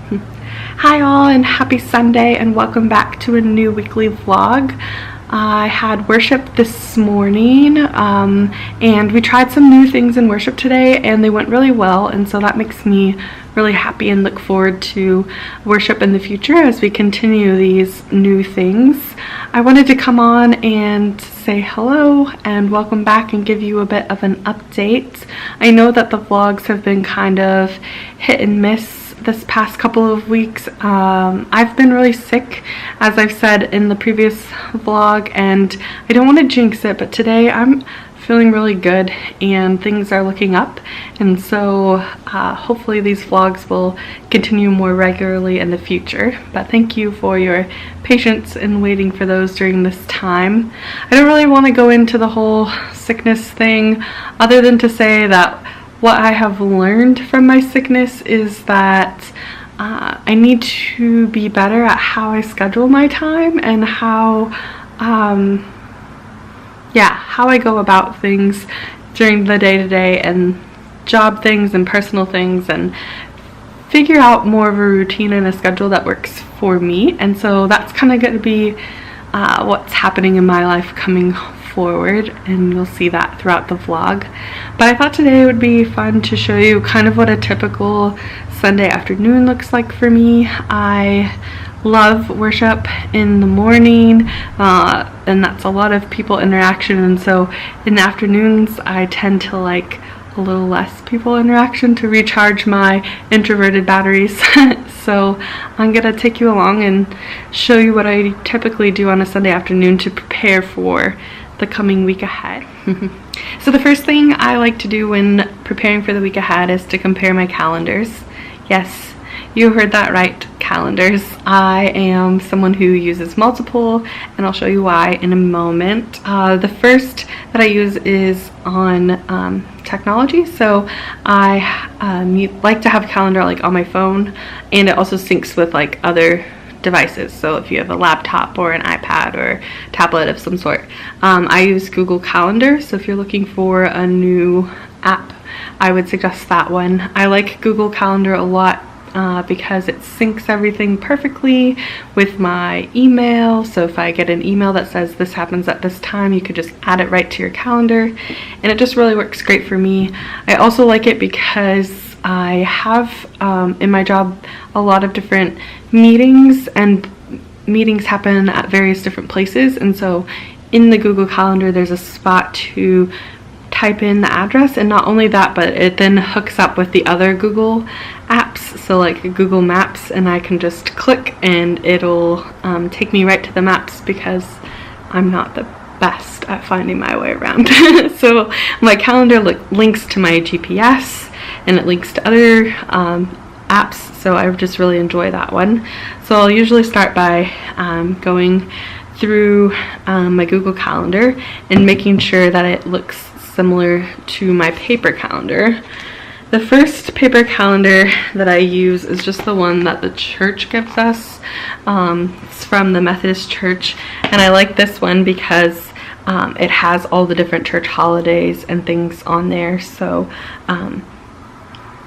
Hi all, and happy Sunday, and welcome back to a new weekly vlog. I had worship this morning, and we tried some new things in worship today, and they went really well, and so that makes me really happy and look forward to worship in the future as we continue these new things. I wanted to come on and say hello and welcome back and give you a bit of an update. I know that the vlogs have been kind of hit and miss this past couple of weeks. I've been really sick, as I've said in the previous vlog, and I don't want to jinx it, but today I'm feeling really good and things are looking up, and so hopefully these vlogs will continue more regularly in the future. But thank you for your patience in waiting for those during this time. I don't really want to go into the whole sickness thing other than to say that what I have learned from my sickness is that I need to be better at how I schedule my time and how I go about things during the day-to-day and job things and personal things, and figure out more of a routine and a schedule that works for me. And so that's kind of going to be what's happening in my life coming forward, and you'll see that throughout the vlog. But I thought today would be fun to show you kind of what a typical Sunday afternoon looks like for me. I love worship in the morning, and that's a lot of people interaction, and so in the afternoons I tend to like a little less people interaction to recharge my introverted batteries. So I'm gonna take you along and show you what I typically do on a Sunday afternoon to prepare for the coming week ahead. So the first thing I like to do when preparing for the week ahead is to compare my calendars. Yes, you heard that right, calendars. I am someone who uses multiple, and I'll show you why in a moment. The first that I use is on technology, so I like to have a calendar like on my phone, and it also syncs with like other devices. So if you have a laptop or an iPad or tablet of some sort, I use Google Calendar. So if you're looking for a new app, I would suggest that one. I like Google Calendar a lot because it syncs everything perfectly with my email. So if I get an email that says this happens at this time, you could just add it right to your calendar, and it just really works great for me. I also like it because I have in my job a lot of different meetings, and meetings happen at various different places, and so in the Google Calendar there's a spot to type in the address, and not only that, but it then hooks up with the other Google apps, so like Google Maps, and I can just click and it'll take me right to the maps because I'm not the best at finding my way around. So my calendar links to my GPS, and it links to other apps, so I just really enjoy that one. So I'll usually start by going through my Google Calendar and making sure that it looks similar to my paper calendar. The first paper calendar that I use is just the one that the church gives us. It's from the Methodist Church, and I like this one because it has all the different church holidays and things on there. So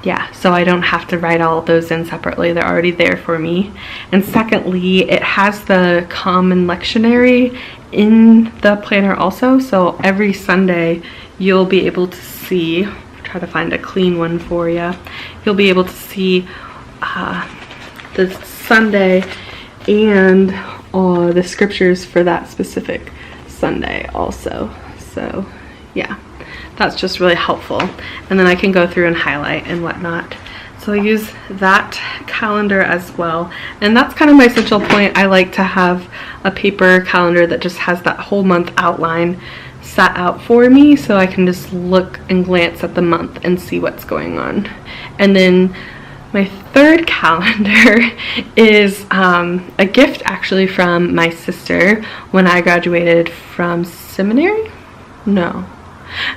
yeah, so I don't have to write all of those in separately. They're already there for me. And secondly, it has the common lectionary in the planner also. So every Sunday you'll be able to see, try to find a clean one for you, you'll be able to see the Sunday and the scriptures for that specific Sunday also. So yeah, that's just really helpful, and then I can go through and highlight and whatnot. So I use that calendar as well, and that's kind of my central point. I like to have a paper calendar that just has that whole month outline set out for me, so I can just look and glance at the month and see what's going on. And then my third calendar is a gift actually from my sister when I graduated from seminary. No,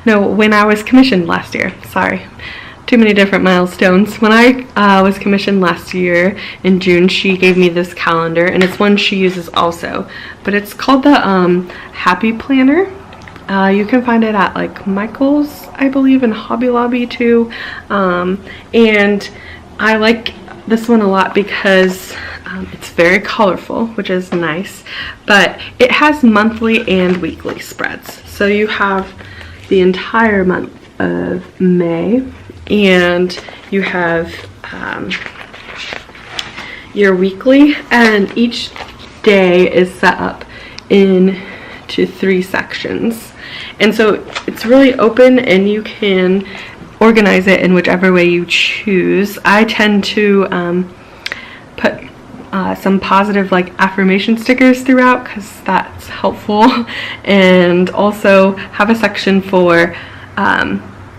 when I was commissioned last year. Sorry, too many different milestones. When I was commissioned last year in June, she gave me this calendar, and it's one she uses also, but it's called the Happy Planner. You can find it at like Michael's, I believe, and Hobby Lobby too, and I like this one a lot because it's very colorful, which is nice, but it has monthly and weekly spreads. So you have the entire month of May, and you have your weekly, and each day is set up into 3 sections. And so it's really open, and you can organize it in whichever way you choose. I tend to put some positive like affirmation stickers throughout because that's helpful, and also have a section for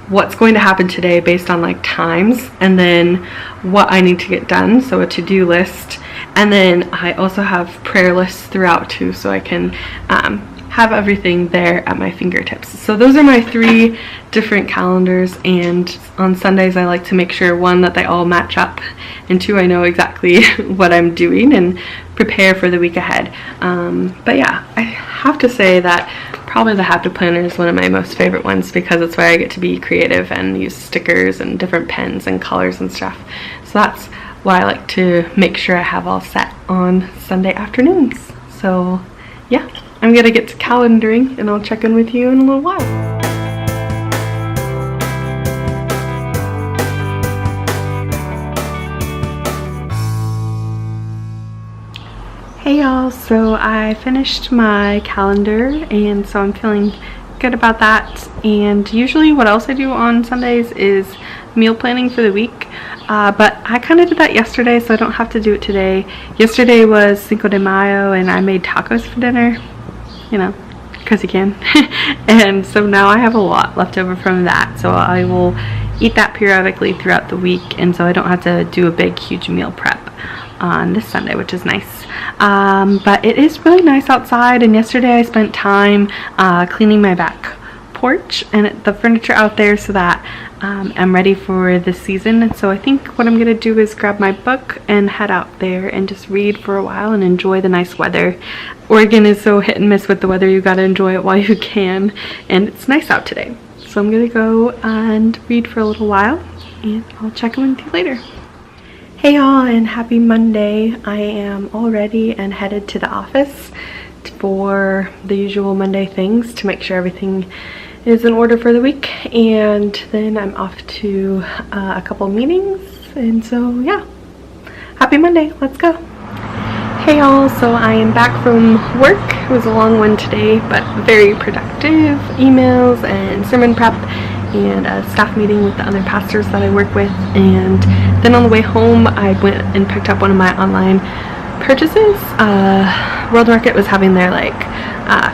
what's going to happen today based on like times, and then what I need to get done, so a to-do list. And then I also have prayer lists throughout too, so I can have everything there at my fingertips. So those are my 3 different calendars, and on Sundays I like to make sure, 1, that they all match up, and 2, I know exactly what I'm doing and prepare for the week ahead. But yeah, I have to say that probably the Happy Planner is one of my most favorite ones because it's where I get to be creative and use stickers and different pens and colors and stuff. So that's why I like to make sure I have all set on Sunday afternoons. So yeah, I'm gonna get to calendaring, and I'll check in with you in a little while. Hey y'all, so I finished my calendar, and so I'm feeling good about that. And usually what else I do on Sundays is meal planning for the week, but I kind of did that yesterday, so I don't have to do it today. Yesterday was Cinco de Mayo, and I made tacos for dinner, you know, because you can. And so now I have a lot left over from that, so I will eat that periodically throughout the week, and so I don't have to do a big huge meal prep on this Sunday, which is nice. But it is really nice outside, and yesterday I spent time cleaning my back porch and the furniture out there so that I'm ready for the season. And so I think what I'm gonna do is grab my book and head out there and just read for a while and enjoy the nice weather. Oregon is so hit and miss with the weather, you gotta enjoy it while you can, and it's nice out today. So I'm gonna go and read for a little while, and I'll check in with you later. Hey y'all, and happy Monday. I am all ready and headed to the office for the usual Monday things to make sure everything is in order for the week, and then I'm off to a couple meetings. And so yeah, happy Monday, let's go. Hey y'all, so I am back from work. It was a long one today, but very productive. Emails and sermon prep and a staff meeting with the other pastors that I work with. And then on the way home, I went and picked up one of my online purchases. World Market was having their like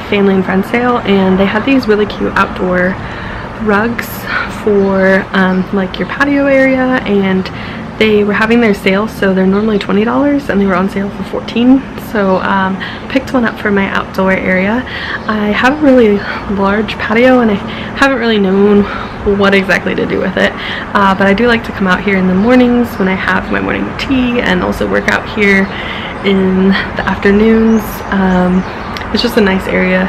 family and friend sale, and they had these really cute outdoor rugs for like your patio area, and they were having their sale, so they're normally $20 and they were on sale for $14. So picked one up for my outdoor area. I have a really large patio, and I haven't really known what exactly to do with it, but I do like to come out here in the mornings when I have my morning tea, and also work out here in the afternoons. It's just a nice area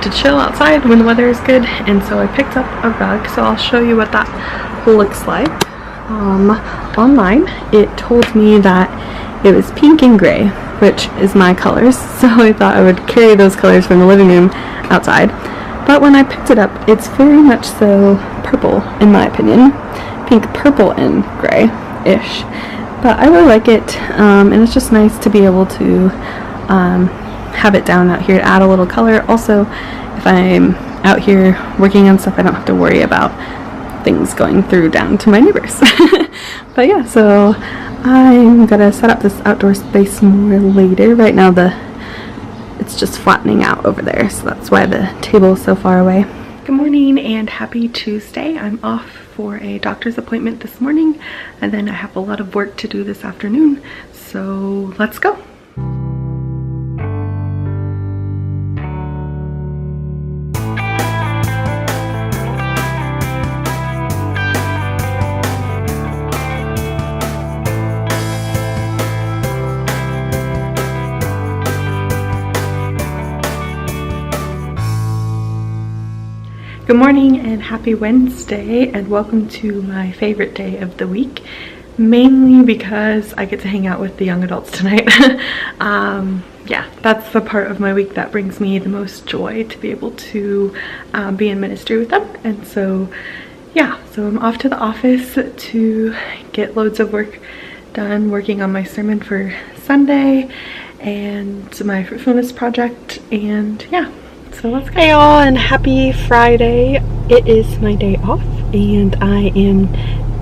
to chill outside when the weather is good, and so I picked up a rug, so I'll show you what that looks like. Online it told me that it was pink and gray, which is my colors, so I thought I would carry those colors from the living room outside. But when I picked it up, it's very much so purple, in my opinion. Pink, purple, and gray-ish. But I really like it, and it's just nice to be able to have it down out here to add a little color. Also, if I'm out here working on stuff, I don't have to worry about things going through down to my neighbors. But yeah, so I'm gonna set up this outdoor space more later. Right now it's just flattening out over there, so that's why the table is so far away. Good morning and happy Tuesday. I'm off for a doctor's appointment this morning, and then I have a lot of work to do this afternoon, so let's go. Good morning and happy Wednesday, and welcome to my favorite day of the week, mainly because I get to hang out with the young adults tonight. Yeah, that's the part of my week that brings me the most joy, to be able to be in ministry with them. And so yeah, so I'm off to the office to get loads of work done, working on my sermon for Sunday and my fruitfulness project. And yeah, so let's go. Hey all, and happy Friday. It is my day off and I am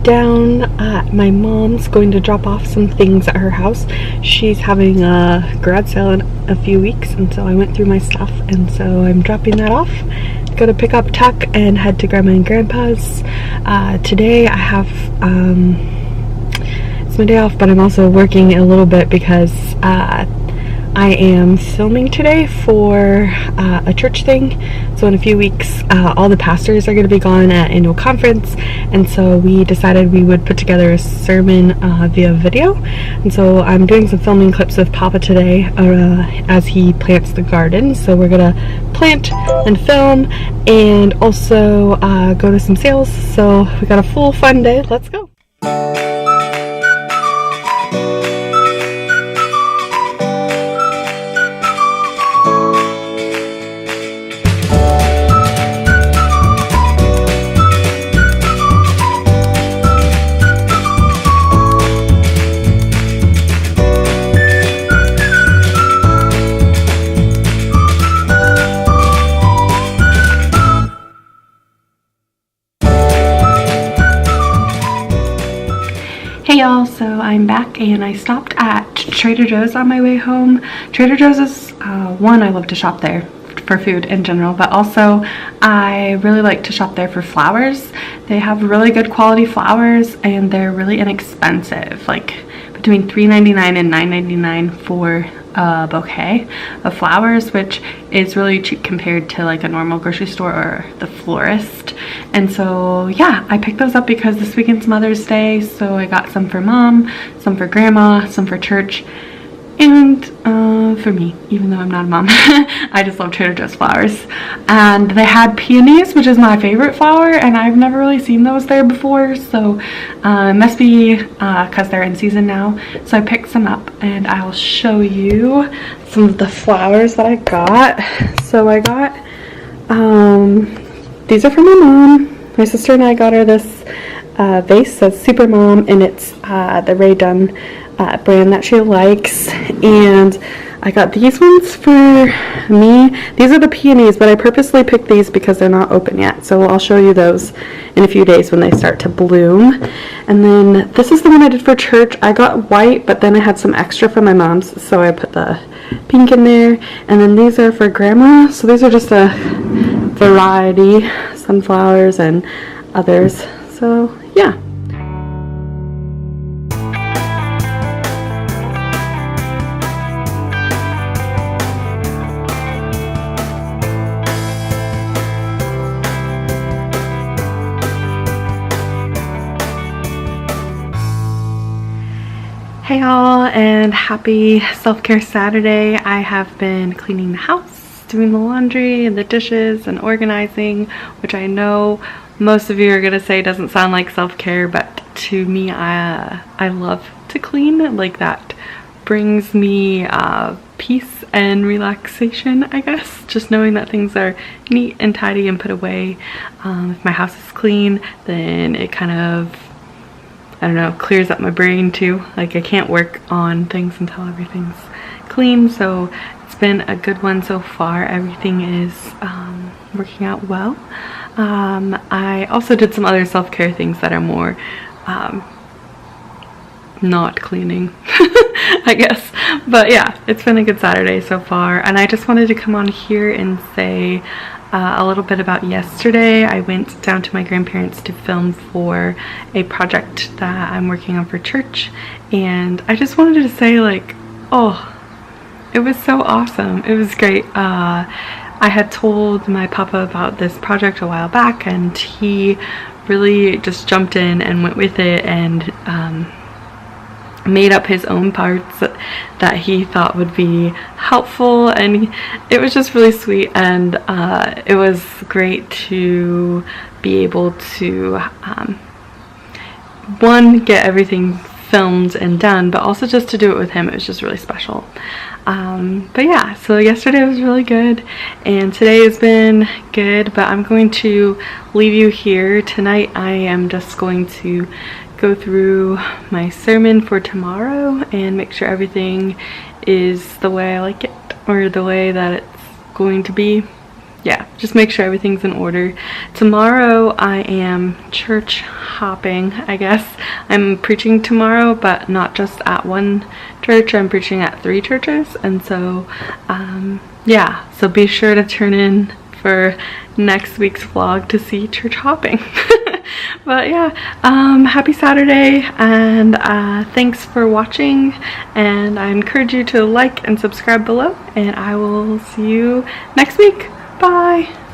down at my mom's, going to drop off some things at her house. She's having a garage sale in a few weeks, and so I went through my stuff, and so I'm dropping that off. Gonna pick up Tuck and head to Grandma and Grandpa's. Today I have it's my day off, but I'm also working a little bit because I am filming today for a church thing. So in a few weeks, all the pastors are going to be gone at annual conference, and so we decided we would put together a sermon via video. And so I'm doing some filming clips with Papa today as he plants the garden. So we're gonna plant and film, and also go to some sales. So we got a full fun day. Let's go. Hey y'all, so I'm back and I stopped at Trader Joe's on my way home. Trader Joe's is one, I love to shop there for food in general, but also I really like to shop there for flowers. They have really good quality flowers and they're really inexpensive, like between $3.99 and $9.99 for a bouquet of flowers, which is really cheap compared to like a normal grocery store or the florist. And so yeah, I picked those up because this weekend's Mother's Day, so I got some for Mom, some for Grandma, some for church, and for me, even though I'm not a mom. I just love Trader Joe's flowers. And they had peonies, which is my favorite flower, and I've never really seen those there before, so it must be because they're in season now. So I picked some up and I'll show you some of the flowers that I got. So I got these are from my mom. My sister and I got her this vase that's Super Mom, and it's the Ray Dunn brand that she likes. And I got these ones for me. These are the peonies, but I purposely picked these because they're not open yet, so I'll show you those in a few days when they start to bloom. And then this is the one I did for church. I got white, but then I had some extra from my mom's, so I put the pink in there. And then these are for Grandma, so these are just a variety, sunflowers and others. So yeah. Hey all, and happy self-care Saturday. I have been cleaning the house, doing the laundry and the dishes and organizing, which I know most of you are gonna say doesn't sound like self-care, but to me, I love to clean. Like, that brings me peace and relaxation, I guess. Just knowing that things are neat and tidy and put away. If my house is clean, then it kind of, I don't know, clears up my brain too. Like, I can't work on things until everything's clean, so it's been a good one so far. Everything is working out well. I also did some other self-care things that are more not cleaning, I guess. But yeah, it's been a good Saturday so far, and I just wanted to come on here and say a little bit about yesterday. I went down to my grandparents to film for a project that I'm working on for church, and I just wanted to say, like, oh, it was so awesome. It was great. I had told my papa about this project a while back, and he really just jumped in and went with it and made up his own parts that he thought would be helpful, and it was just really sweet. And it was great to be able to one, get everything filmed and done, but also just to do it with him. It was just really special. But yeah, so yesterday was really good and today has been good, but I'm going to leave you here. Tonight I am just going to go through my sermon for tomorrow and make sure everything is the way I like it, or the way that it's going to be. Yeah, just make sure everything's in order. Tomorrow I am church hopping, I guess. I'm preaching tomorrow, but not just at one church. I'm preaching at 3 churches, and so yeah, so be sure to tune in for next week's vlog to see church hopping. But yeah, happy Saturday, and thanks for watching, and I encourage you to like and subscribe below, and I will see you next week. Bye!